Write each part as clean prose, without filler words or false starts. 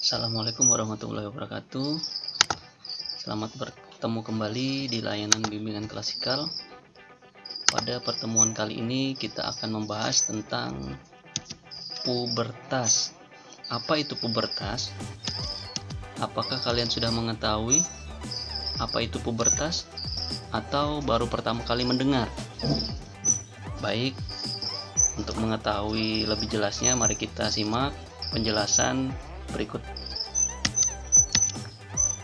Assalamualaikum warahmatullahi wabarakatuh. Selamat bertemu kembali di layanan bimbingan klasikal. Pada pertemuan kali ini kita akan membahas tentang pubertas. Apa itu pubertas? Apakah kalian sudah mengetahui apa itu pubertas atau baru pertama kali mendengar? Baik, untuk mengetahui lebih jelasnya mari kita simak penjelasan berikut.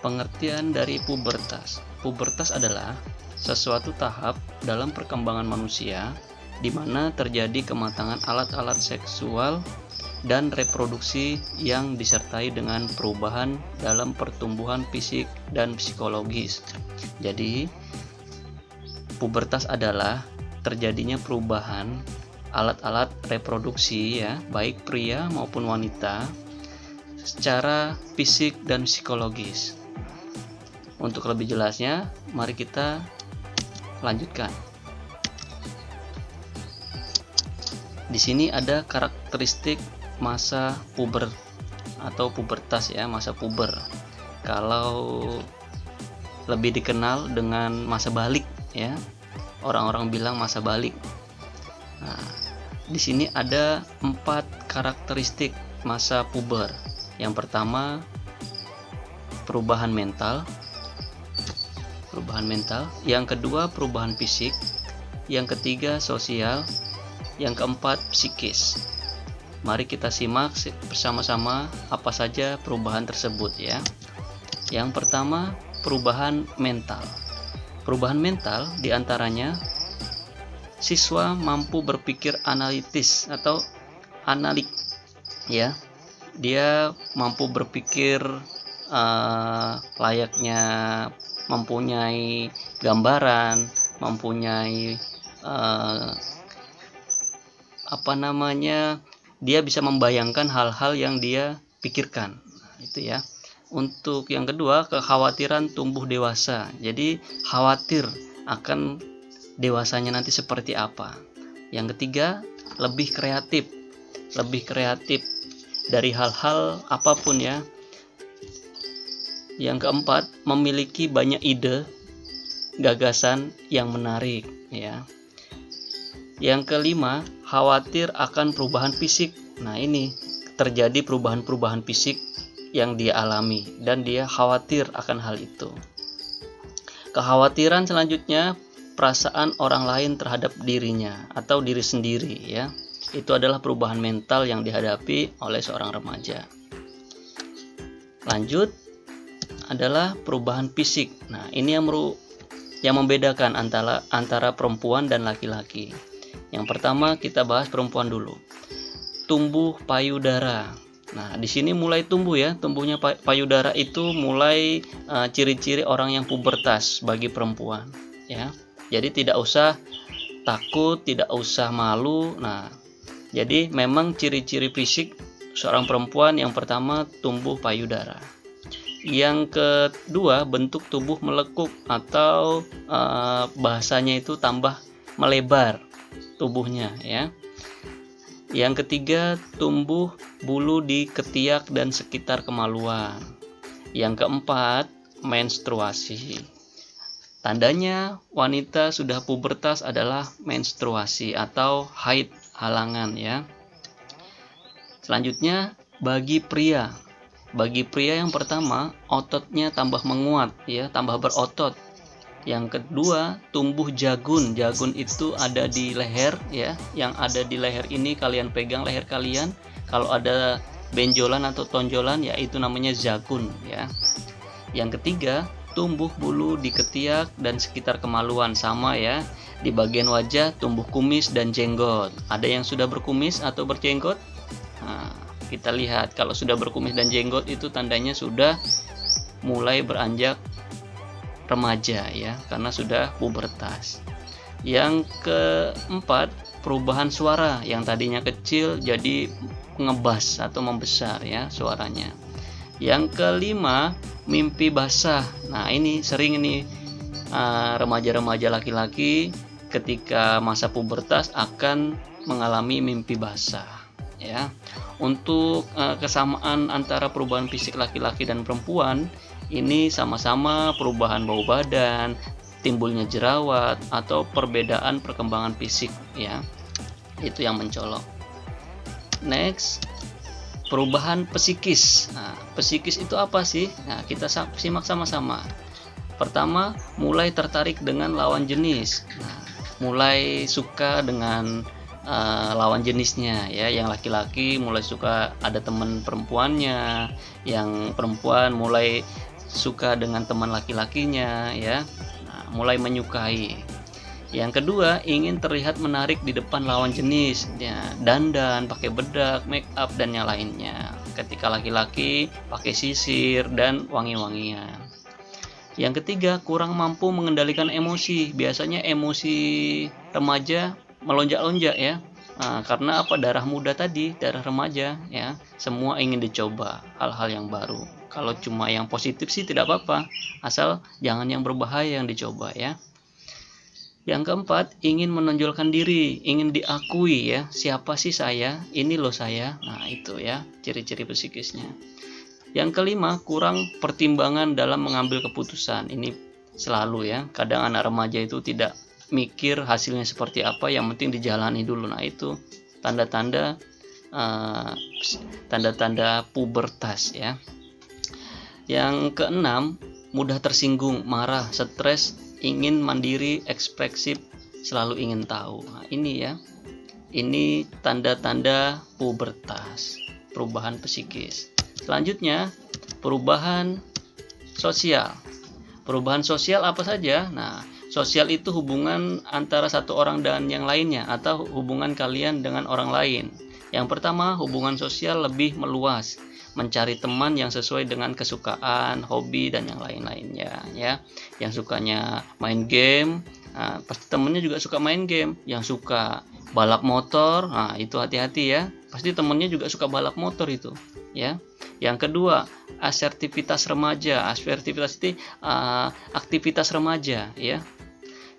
Pengertian dari pubertas. Pubertas adalah sesuatu tahap dalam perkembangan manusia di mana terjadi kematangan alat-alat seksual dan reproduksi yang disertai dengan perubahan dalam pertumbuhan fisik dan psikologis. Jadi, pubertas adalah terjadinya perubahan alat-alat reproduksi ya, baik pria maupun wanita secara fisik dan psikologis. Untuk lebih jelasnya, mari kita lanjutkan. Di sini ada karakteristik masa puber atau pubertas ya, masa puber. Kalau lebih dikenal dengan masa balik ya. Orang-orang bilang masa balik. Nah, di sini ada 4 karakteristik masa puber. Yang pertama, perubahan mental. Yang kedua, perubahan fisik. Yang ketiga, sosial. Yang keempat, psikis. Mari kita simak bersama-sama apa saja perubahan tersebut ya. Yang pertama, perubahan mental. Perubahan mental diantaranya siswa mampu berpikir analitis atau analik ya. Dia mampu berpikir layaknya mempunyai gambaran, mempunyai dia bisa membayangkan hal-hal yang dia pikirkan. Itu ya. Untuk yang kedua, kekhawatiran tumbuh dewasa. Jadi khawatir akan dewasanya nanti seperti apa. Yang ketiga, lebih kreatif dari hal-hal apapun ya. Yang keempat, memiliki banyak ide, gagasan yang menarik ya. Yang kelima, khawatir akan perubahan fisik. Nah, ini terjadi perubahan-perubahan fisik yang dia alami dan dia khawatir akan hal itu. Kekhawatiran selanjutnya, perasaan orang lain terhadap dirinya atau diri sendiri ya. Itu adalah perubahan mental yang dihadapi oleh seorang remaja. Lanjut adalah perubahan fisik. Nah, ini yang membedakan antara perempuan dan laki-laki. Yang pertama kita bahas perempuan dulu. Tumbuh payudara. Nah, di sini mulai tumbuh ya, tumbuhnya payudara itu mulai ciri-ciri orang yang pubertas bagi perempuan ya. Jadi tidak usah takut, tidak usah malu. Nah, jadi memang ciri-ciri fisik seorang perempuan yang pertama tumbuh payudara. Yang kedua, bentuk tubuh melekuk atau bahasanya itu tambah melebar tubuhnya ya. Yang ketiga, tumbuh bulu di ketiak dan sekitar kemaluan. Yang keempat, menstruasi. Tandanya wanita sudah pubertas adalah menstruasi atau haid halangan ya. Selanjutnya, bagi pria yang pertama, ototnya tambah menguat ya, tambah berotot. Yang kedua, tumbuh jagun. Jagun itu ada di leher ya. Yang ada di leher ini kalian pegang leher kalian. Kalau ada benjolan atau tonjolan ya itu namanya jagun ya. Yang ketiga, tumbuh bulu di ketiak dan sekitar kemaluan, sama ya. Di bagian wajah tumbuh kumis dan jenggot. Ada yang sudah berkumis atau berjenggot? Nah, kita lihat kalau sudah berkumis dan jenggot itu tandanya sudah mulai beranjak remaja ya, karena sudah pubertas. Yang keempat, perubahan suara yang tadinya kecil jadi ngebas atau membesar ya suaranya. Yang kelima, mimpi basah. Nah, ini sering remaja-remaja laki-laki ketika masa pubertas akan mengalami mimpi basah ya. Untuk kesamaan antara perubahan fisik laki-laki dan perempuan, ini sama-sama perubahan bau badan, timbulnya jerawat, atau perbedaan perkembangan fisik ya. Itu yang mencolok. Next, perubahan psikis. Nah, psikis itu apa sih? Nah, kita simak sama-sama. Pertama, mulai tertarik dengan lawan jenis. Nah, mulai suka dengan lawan jenisnya ya. Yang laki-laki mulai suka ada teman perempuannya, yang perempuan mulai suka dengan teman laki-lakinya ya. Nah, mulai menyukai. Yang kedua, ingin terlihat menarik di depan lawan jenis ya, dandan, pakai bedak, make up dan yang lainnya. Ketika laki-laki pakai sisir dan wangi-wangian. Yang ketiga, kurang mampu mengendalikan emosi. Biasanya emosi remaja melonjak-lonjak ya. Nah, karena apa? Darah muda tadi, darah remaja ya. Semua ingin dicoba hal-hal yang baru. Kalau cuma yang positif sih tidak apa-apa, asal jangan yang berbahaya yang dicoba ya. Yang keempat, ingin menonjolkan diri, ingin diakui ya. Siapa sih saya? Ini loh saya. Nah, itu ya ciri-ciri psikisnya. Yang kelima, kurang pertimbangan dalam mengambil keputusan. Ini selalu ya. Kadang anak remaja itu tidak mikir hasilnya seperti apa, yang penting dijalani dulu. Nah, itu tanda-tanda pubertas ya. Yang keenam, mudah tersinggung, marah, stres, ingin mandiri, ekspresif, selalu ingin tahu. Nah, ini ya. Ini tanda-tanda pubertas, perubahan psikis. Selanjutnya, perubahan sosial. Perubahan sosial apa saja? Nah, sosial itu hubungan antara satu orang dan yang lainnya, atau hubungan kalian dengan orang lain. Yang pertama, hubungan sosial lebih meluas, mencari teman yang sesuai dengan kesukaan, hobi dan yang lain-lainnya ya. Yang sukanya main game, nah, pasti temennya juga suka main game. Yang suka balap motor, nah itu hati-hati ya. Pasti temennya juga suka balap motor itu ya. Yang kedua, asertivitas remaja. Asertivitas itu aktivitas remaja ya.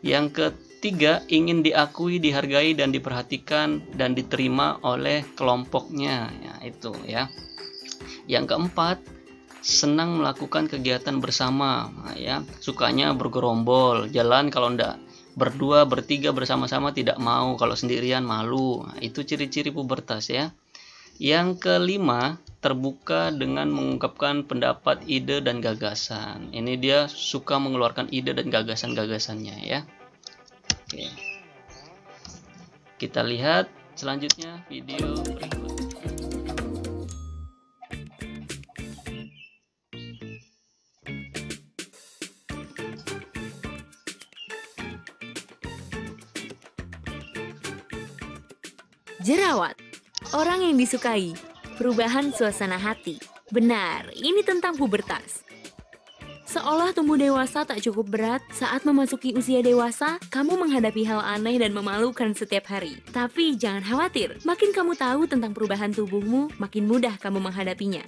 Yang ketiga, ingin diakui, dihargai dan diperhatikan dan diterima oleh kelompoknya ya, itu ya. Yang keempat, senang melakukan kegiatan bersama ya. Sukanya bergerombol, jalan kalau enggak berdua, bertiga, bersama-sama tidak mau, kalau sendirian malu. Nah, itu ciri-ciri pubertas ya. Yang kelima, terbuka dengan mengungkapkan pendapat, ide, dan gagasan. Ini dia suka mengeluarkan ide dan gagasan-gagasannya ya. Oke. Kita lihat selanjutnya video berikut. Jerawat, orang yang disukai, perubahan suasana hati. Benar, ini tentang pubertas. Seolah tumbuh dewasa tak cukup berat, saat memasuki usia dewasa, kamu menghadapi hal aneh dan memalukan setiap hari. Tapi jangan khawatir, makin kamu tahu tentang perubahan tubuhmu, makin mudah kamu menghadapinya.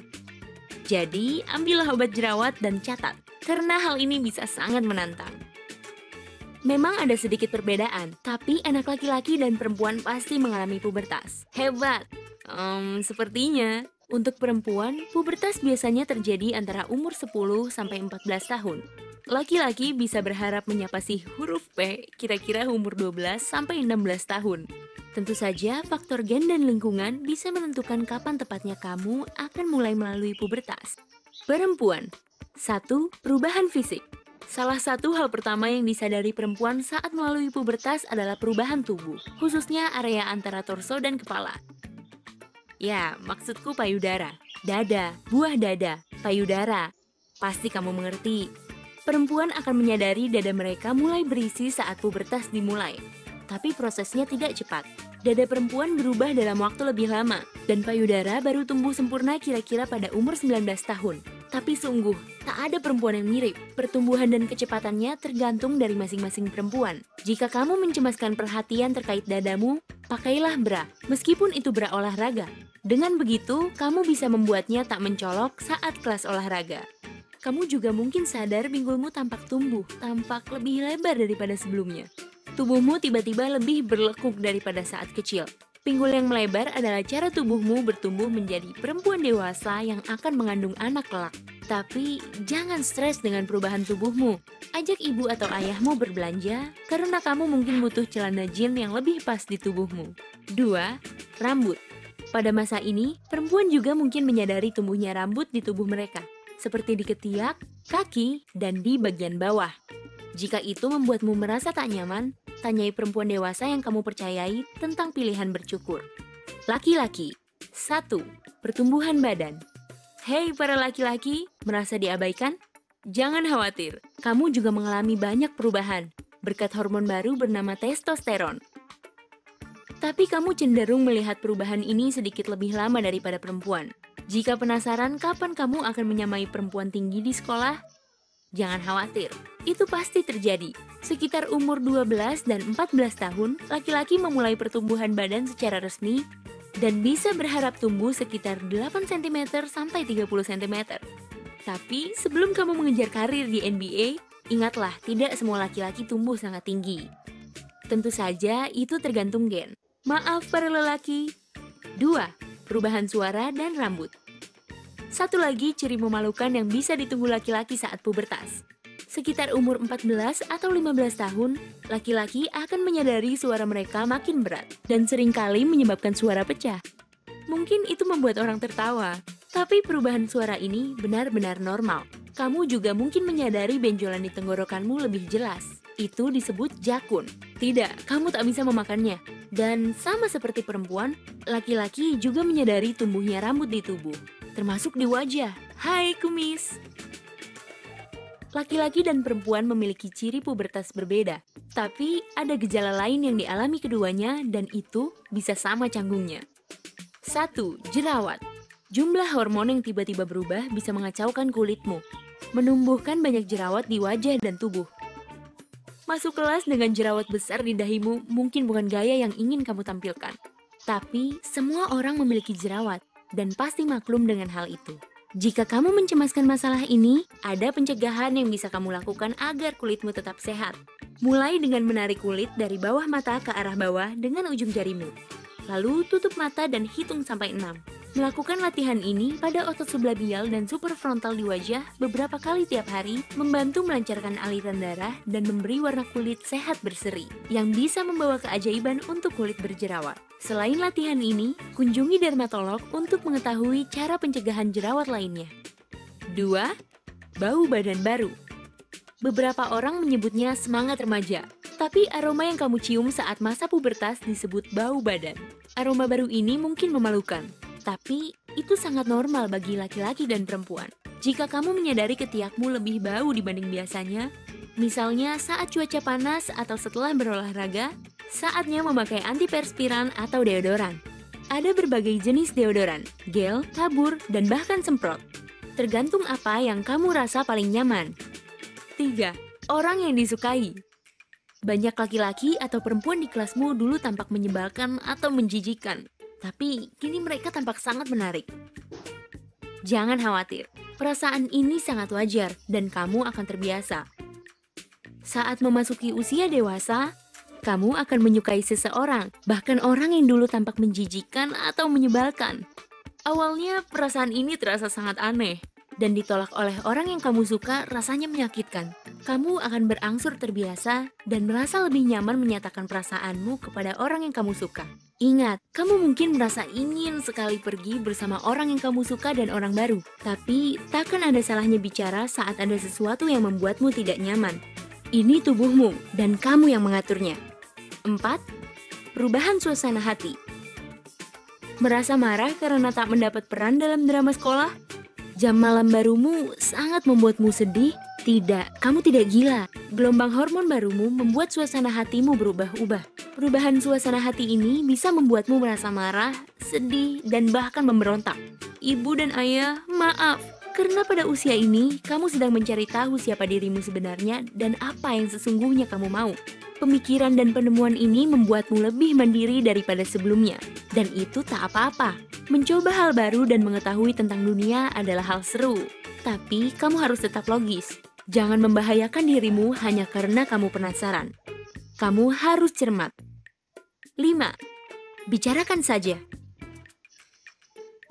Jadi, ambillah obat jerawat dan catat, karena hal ini bisa sangat menantang. Memang ada sedikit perbedaan, tapi anak laki-laki dan perempuan pasti mengalami pubertas. Hebat! Sepertinya. Untuk perempuan, pubertas biasanya terjadi antara umur 10 sampai 14 tahun. Laki-laki bisa berharap menyapa si huruf P kira-kira umur 12 sampai 16 tahun. Tentu saja, faktor gen dan lingkungan bisa menentukan kapan tepatnya kamu akan mulai melalui pubertas. Perempuan. 1. Perubahan fisik. Salah satu hal pertama yang disadari perempuan saat melalui pubertas adalah perubahan tubuh, khususnya area antara torso dan kepala. Ya, maksudku payudara, dada, buah dada, payudara. Pasti kamu mengerti. Perempuan akan menyadari dada mereka mulai berisi saat pubertas dimulai. Tapi prosesnya tidak cepat. Dada perempuan berubah dalam waktu lebih lama, dan payudara baru tumbuh sempurna kira-kira pada umur 19 tahun. Tapi sungguh, tak ada perempuan yang mirip. Pertumbuhan dan kecepatannya tergantung dari masing-masing perempuan. Jika kamu mencemaskan perhatian terkait dadamu, pakailah bra, meskipun itu bra olahraga. Dengan begitu, kamu bisa membuatnya tak mencolok saat kelas olahraga. Kamu juga mungkin sadar pinggulmu tampak tumbuh, tampak lebih lebar daripada sebelumnya. Tubuhmu tiba-tiba lebih berlekuk daripada saat kecil. Pinggul yang melebar adalah cara tubuhmu bertumbuh menjadi perempuan dewasa yang akan mengandung anak kelak. Tapi jangan stres dengan perubahan tubuhmu. Ajak ibu atau ayahmu berbelanja karena kamu mungkin butuh celana jeans yang lebih pas di tubuhmu. 2. Rambut. Pada masa ini, perempuan juga mungkin menyadari tumbuhnya rambut di tubuh mereka, seperti di ketiak, kaki, dan di bagian bawah. Jika itu membuatmu merasa tak nyaman, tanyai perempuan dewasa yang kamu percayai tentang pilihan bercukur. Laki-laki. 1. Pertumbuhan badan. Hei para laki-laki, merasa diabaikan? Jangan khawatir, kamu juga mengalami banyak perubahan berkat hormon baru bernama testosteron. Tapi kamu cenderung melihat perubahan ini sedikit lebih lama daripada perempuan. Jika penasaran kapan kamu akan menyamai perempuan tinggi di sekolah, jangan khawatir, itu pasti terjadi. Sekitar umur 12 dan 14 tahun, laki-laki memulai pertumbuhan badan secara resmi dan bisa berharap tumbuh sekitar 8 cm sampai 30 cm. Tapi sebelum kamu mengejar karir di NBA, ingatlah tidak semua laki-laki tumbuh sangat tinggi. Tentu saja itu tergantung gen. Maaf para lelaki. 2. Perubahan suara dan rambut. Satu lagi ciri memalukan yang bisa ditunggu laki-laki saat pubertas. Sekitar umur 14 atau 15 tahun, laki-laki akan menyadari suara mereka makin berat dan seringkali menyebabkan suara pecah. Mungkin itu membuat orang tertawa, tapi perubahan suara ini benar-benar normal. Kamu juga mungkin menyadari benjolan di tenggorokanmu lebih jelas. Itu disebut jakun. Tidak, kamu tak bisa memakannya. Dan sama seperti perempuan, laki-laki juga menyadari tumbuhnya rambut di tubuh, termasuk di wajah. Hai kumis! Laki-laki dan perempuan memiliki ciri pubertas berbeda, tapi ada gejala lain yang dialami keduanya dan itu bisa sama canggungnya. 1. Jerawat. Jumlah hormon yang tiba-tiba berubah bisa mengacaukan kulitmu, menumbuhkan banyak jerawat di wajah dan tubuh. Masuk kelas dengan jerawat besar di dahimu mungkin bukan gaya yang ingin kamu tampilkan. Tapi semua orang memiliki jerawat dan pasti maklum dengan hal itu. Jika kamu mencemaskan masalah ini, ada pencegahan yang bisa kamu lakukan agar kulitmu tetap sehat. Mulai dengan menarik kulit dari bawah mata ke arah bawah dengan ujung jarimu. Lalu tutup mata dan hitung sampai 6. Melakukan latihan ini pada otot sublabial dan superfrontal di wajah beberapa kali tiap hari membantu melancarkan aliran darah dan memberi warna kulit sehat berseri yang bisa membawa keajaiban untuk kulit berjerawat. Selain latihan ini, kunjungi dermatolog untuk mengetahui cara pencegahan jerawat lainnya. 2. Bau badan baru. Beberapa orang menyebutnya semangat remaja, tapi aroma yang kamu cium saat masa pubertas disebut bau badan. Aroma baru ini mungkin memalukan, tapi itu sangat normal bagi laki-laki dan perempuan. Jika kamu menyadari ketiakmu lebih bau dibanding biasanya, misalnya saat cuaca panas atau setelah berolahraga, saatnya memakai antiperspiran atau deodoran. Ada berbagai jenis deodoran, gel, tabur, dan bahkan semprot. Tergantung apa yang kamu rasa paling nyaman. 3. Orang yang disukai. Banyak laki-laki atau perempuan di kelasmu dulu tampak menyebalkan atau menjijikan, tapi kini mereka tampak sangat menarik. Jangan khawatir, perasaan ini sangat wajar dan kamu akan terbiasa. Saat memasuki usia dewasa, kamu akan menyukai seseorang, bahkan orang yang dulu tampak menjijikan atau menyebalkan. Awalnya perasaan ini terasa sangat aneh, dan ditolak oleh orang yang kamu suka rasanya menyakitkan. Kamu akan berangsur terbiasa dan merasa lebih nyaman menyatakan perasaanmu kepada orang yang kamu suka. Ingat, kamu mungkin merasa ingin sekali pergi bersama orang yang kamu suka dan orang baru. Tapi, takkan ada salahnya bicara saat ada sesuatu yang membuatmu tidak nyaman. Ini tubuhmu dan kamu yang mengaturnya. 4. Perubahan suasana hati. Merasa marah karena tak mendapat peran dalam drama sekolah? Jam malam barumu sangat membuatmu sedih? Tidak, kamu tidak gila. Gelombang hormon barumu membuat suasana hatimu berubah-ubah. Perubahan suasana hati ini bisa membuatmu merasa marah, sedih, dan bahkan memberontak. Ibu dan ayah, maaf. Karena pada usia ini, kamu sedang mencari tahu siapa dirimu sebenarnya dan apa yang sesungguhnya kamu mau. Pemikiran dan penemuan ini membuatmu lebih mandiri daripada sebelumnya. Dan itu tak apa-apa. Mencoba hal baru dan mengetahui tentang dunia adalah hal seru. Tapi kamu harus tetap logis. Jangan membahayakan dirimu hanya karena kamu penasaran. Kamu harus cermat. 5. Bicarakan saja.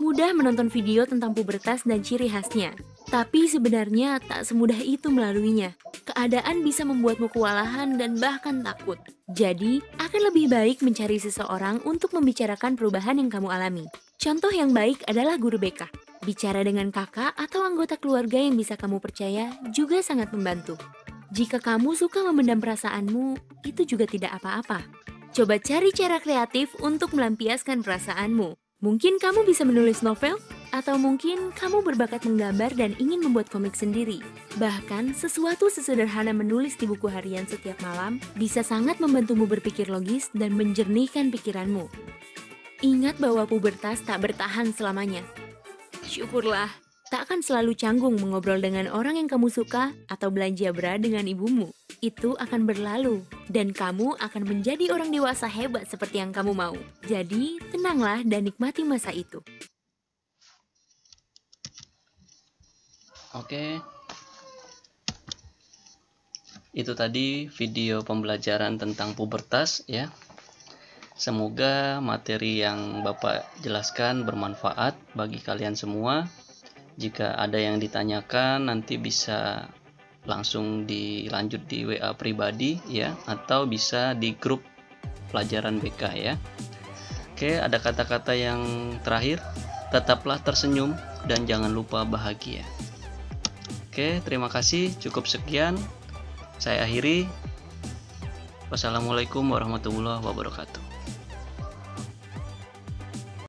Mudah menonton video tentang pubertas dan ciri khasnya, tapi sebenarnya tak semudah itu melaluinya. Keadaan bisa membuatmu kewalahan dan bahkan takut. Jadi, akan lebih baik mencari seseorang untuk membicarakan perubahan yang kamu alami. Contoh yang baik adalah guru BK. Bicara dengan kakak atau anggota keluarga yang bisa kamu percaya juga sangat membantu. Jika kamu suka memendam perasaanmu, itu juga tidak apa-apa. Coba cari cara kreatif untuk melampiaskan perasaanmu. Mungkin kamu bisa menulis novel, atau mungkin kamu berbakat menggambar dan ingin membuat komik sendiri. Bahkan, sesuatu sesederhana menulis di buku harian setiap malam bisa sangat membantumu berpikir logis dan menjernihkan pikiranmu. Ingat bahwa pubertas tak bertahan selamanya. Syukurlah, tak akan selalu canggung mengobrol dengan orang yang kamu suka atau belanja bra dengan ibumu. Itu akan berlalu, dan kamu akan menjadi orang dewasa hebat seperti yang kamu mau. Jadi, tenanglah dan nikmati masa itu. Oke. Itu tadi video pembelajaran tentang pubertas ya. Semoga materi yang Bapak jelaskan bermanfaat bagi kalian semua. Jika ada yang ditanyakan nanti bisa langsung dilanjut di WA pribadi ya, atau bisa di grup pelajaran BK ya. Oke, ada kata-kata yang terakhir, tetaplah tersenyum dan jangan lupa bahagia. Oke, terima kasih, cukup sekian. Saya akhiri. Wassalamualaikum warahmatullahi wabarakatuh.